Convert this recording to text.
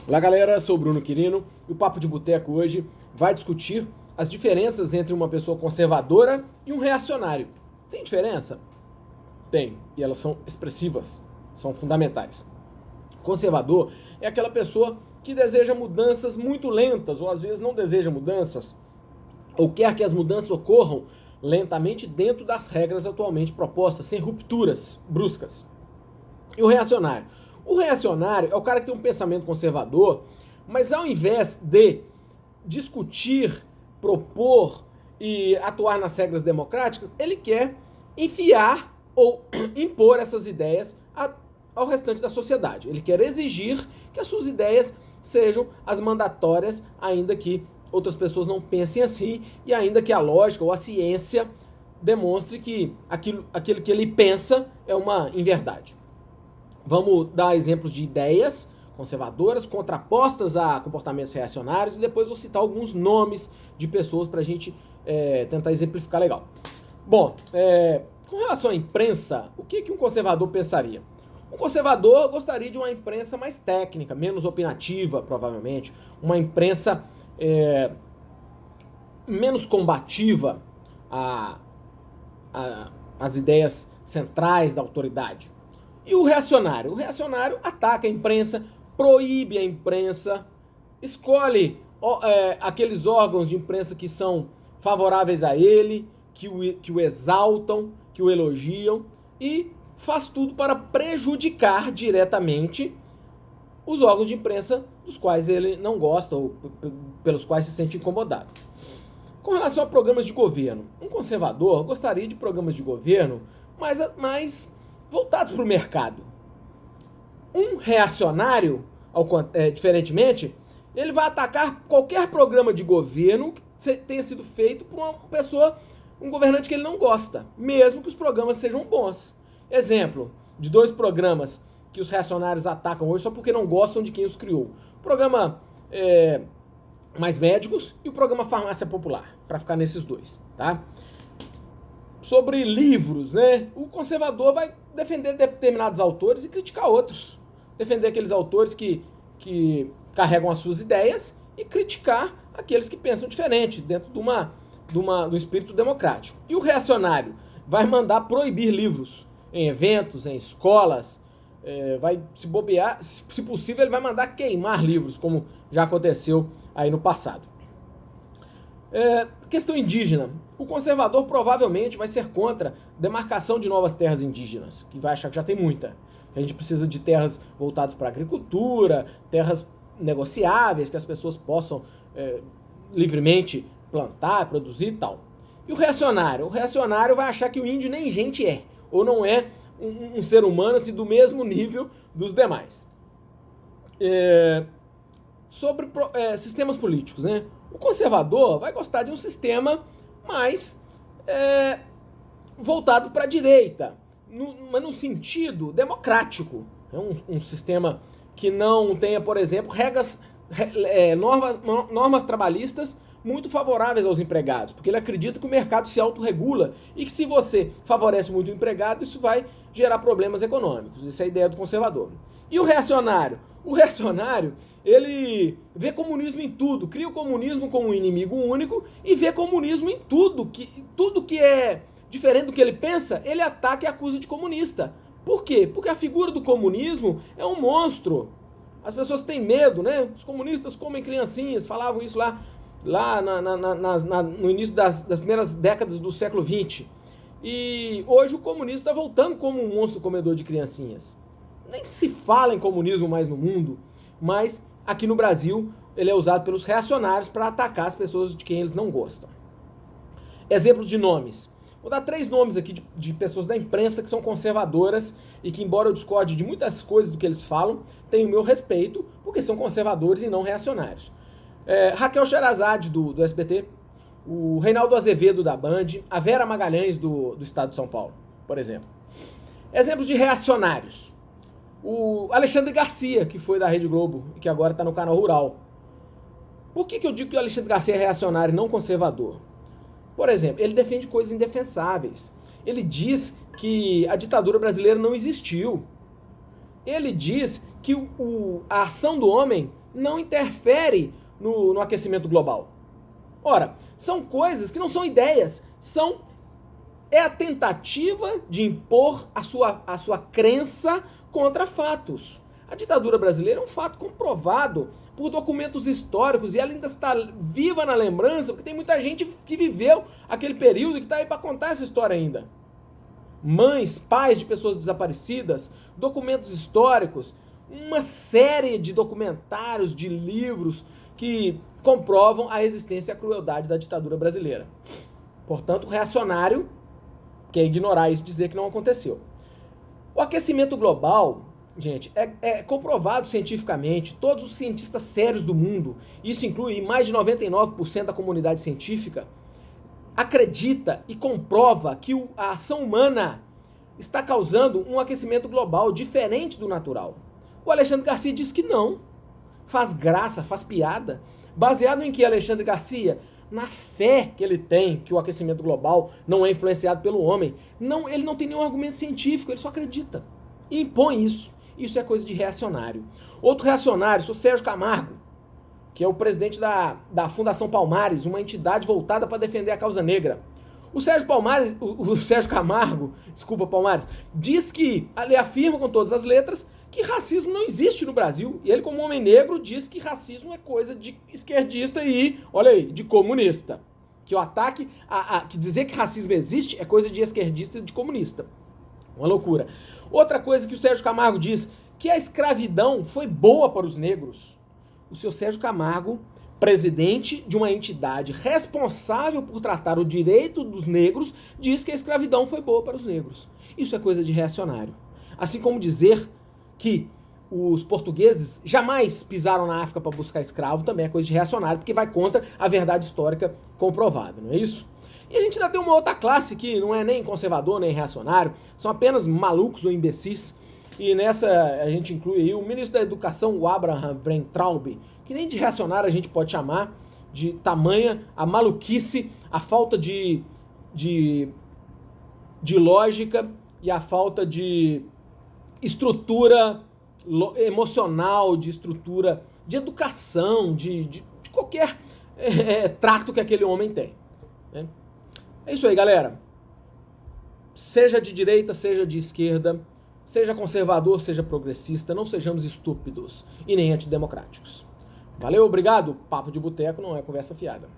Olá galera, sou o Bruno Quirino e o Papo de Boteco hoje vai discutir as diferenças entre uma pessoa conservadora e um reacionário. Tem diferença? Tem, e elas são expressivas, são fundamentais. Conservador é aquela pessoa que deseja mudanças muito lentas, ou às vezes não deseja mudanças, ou quer que as mudanças ocorram lentamente dentro das regras atualmente propostas, sem rupturas bruscas. E o reacionário? O reacionário é o cara que tem um pensamento conservador, mas ao invés de discutir, propor e atuar nas regras democráticas, ele quer enfiar ou impor essas ideias ao restante da sociedade. Ele quer exigir que as suas ideias sejam as mandatórias, ainda que outras pessoas não pensem assim e ainda que a lógica ou a ciência demonstre que aquilo que ele pensa é uma inverdade. Vamos dar exemplos de ideias conservadoras contrapostas a comportamentos reacionários e depois vou citar alguns nomes de pessoas para a gente tentar exemplificar legal. Bom, com relação à imprensa, o que um conservador pensaria? Um conservador gostaria de uma imprensa mais técnica, menos opinativa, provavelmente, uma imprensa menos combativa às ideias centrais da autoridade. E o reacionário? O reacionário ataca a imprensa, proíbe a imprensa, escolhe aqueles órgãos de imprensa que são favoráveis a ele, que o exaltam, que o elogiam e faz tudo para prejudicar diretamente os órgãos de imprensa dos quais ele não gosta ou pelos quais se sente incomodado. Com relação a programas de governo, um conservador gostaria de programas de governo mais voltados para o mercado. Um reacionário, diferentemente, ele vai atacar qualquer programa de governo que tenha sido feito por uma pessoa, um governante que ele não gosta, mesmo que os programas sejam bons. Exemplo de dois programas que os reacionários atacam hoje só porque não gostam de quem os criou. O programa Mais Médicos e o programa Farmácia Popular, para ficar nesses dois, tá? Sobre livros, né? O conservador vai defender determinados autores e criticar outros. Defender aqueles autores que carregam as suas ideias e criticar aqueles que pensam diferente, dentro do espírito democrático. E o reacionário vai mandar proibir livros em eventos, em escolas, vai se bobear, se possível ele vai mandar queimar livros, como já aconteceu aí no passado. Questão indígena. O conservador provavelmente vai ser contra demarcação de novas terras indígenas, que vai achar que já tem muita. A gente precisa de terras voltadas para a agricultura, terras negociáveis, que as pessoas possam livremente plantar, produzir e tal. E o reacionário? O reacionário vai achar que o índio nem gente é, ou não é um ser humano assim, do mesmo nível dos demais. Sobre sistemas políticos, né? O conservador vai gostar de um sistema mais voltado para a direita, mas no sentido democrático. É um sistema que não tenha, por exemplo, normas trabalhistas muito favoráveis aos empregados, porque ele acredita que o mercado se autorregula e que se você favorece muito o empregado, isso vai gerar problemas econômicos. Essa é a ideia do conservador. E o reacionário? O reacionário, ele vê comunismo em tudo, cria o comunismo como um inimigo único e vê comunismo em tudo que é diferente do que ele pensa, ele ataca e acusa de comunista. Por quê? Porque a figura do comunismo é um monstro. As pessoas têm medo, né? Os comunistas comem criancinhas, falavam isso lá no início das primeiras décadas do século XX. E hoje o comunismo está voltando como um monstro comedor de criancinhas. Nem se fala em comunismo mais no mundo, mas aqui no Brasil ele é usado pelos reacionários para atacar as pessoas de quem eles não gostam. Exemplos de nomes. Vou dar 3 nomes aqui de pessoas da imprensa que são conservadoras e que, embora eu discorde de muitas coisas do que eles falam, têm o meu respeito porque são conservadores e não reacionários. Raquel Sherazade, do SBT, o Reinaldo Azevedo, da Band, a Vera Magalhães, do Estado de São Paulo, por exemplo. Exemplos de reacionários. O Alexandre Garcia, que foi da Rede Globo e que agora está no Canal Rural. Por que eu digo que o Alexandre Garcia é reacionário e não conservador? Por exemplo, ele defende coisas indefensáveis. Ele diz que a ditadura brasileira não existiu. Ele diz que a ação do homem não interfere no aquecimento global. Ora, são coisas que não são ideias, é a tentativa de impor a sua crença contra fatos. A ditadura brasileira é um fato comprovado por documentos históricos e ela ainda está viva na lembrança, porque tem muita gente que viveu aquele período e que está aí para contar essa história ainda. Mães, pais de pessoas desaparecidas, documentos históricos, uma série de documentários, de livros que comprovam a existência e a crueldade da ditadura brasileira. Portanto, reacionário quer ignorar isso e dizer que não aconteceu. O aquecimento global, gente, é comprovado cientificamente, todos os cientistas sérios do mundo, isso inclui mais de 99% da comunidade científica, acredita e comprova que a ação humana está causando um aquecimento global diferente do natural. O Alexandre Garcia diz que não, faz graça, faz piada, baseado em que Alexandre Garcia, na fé que ele tem que o aquecimento global não é influenciado pelo homem, ele não tem nenhum argumento científico, ele só acredita e impõe isso. Isso é coisa de reacionário. Outro reacionário, o Sérgio Camargo, que é o presidente da Fundação Palmares, uma entidade voltada para defender a causa negra. O Sérgio Camargo, desculpa, Palmares, diz que, ele afirma com todas as letras, que racismo não existe no Brasil. E ele, como homem negro, diz que racismo é coisa de esquerdista e, olha aí, de comunista. Que o ataque, que dizer que racismo existe é coisa de esquerdista e de comunista. Uma loucura. Outra coisa que o Sérgio Camargo diz, que a escravidão foi boa para os negros. O seu Sérgio Camargo, presidente de uma entidade responsável por tratar o direito dos negros, diz que a escravidão foi boa para os negros. Isso é coisa de reacionário. Assim como dizer que os portugueses jamais pisaram na África para buscar escravo também é coisa de reacionário, porque vai contra a verdade histórica comprovada, não é isso? E a gente ainda tem uma outra classe que não é nem conservador nem reacionário, são apenas malucos ou imbecis. E nessa a gente inclui aí o ministro da Educação, o Abraham Weintraub, que nem de reacionário a gente pode chamar, de tamanha a maluquice, a falta de lógica e a falta de estrutura emocional, de estrutura de educação, de qualquer trato que aquele homem tem. Né? É isso aí, galera. Seja de direita, seja de esquerda, seja conservador, seja progressista, não sejamos estúpidos e nem antidemocráticos. Valeu, obrigado. Papo de boteco não é conversa fiada.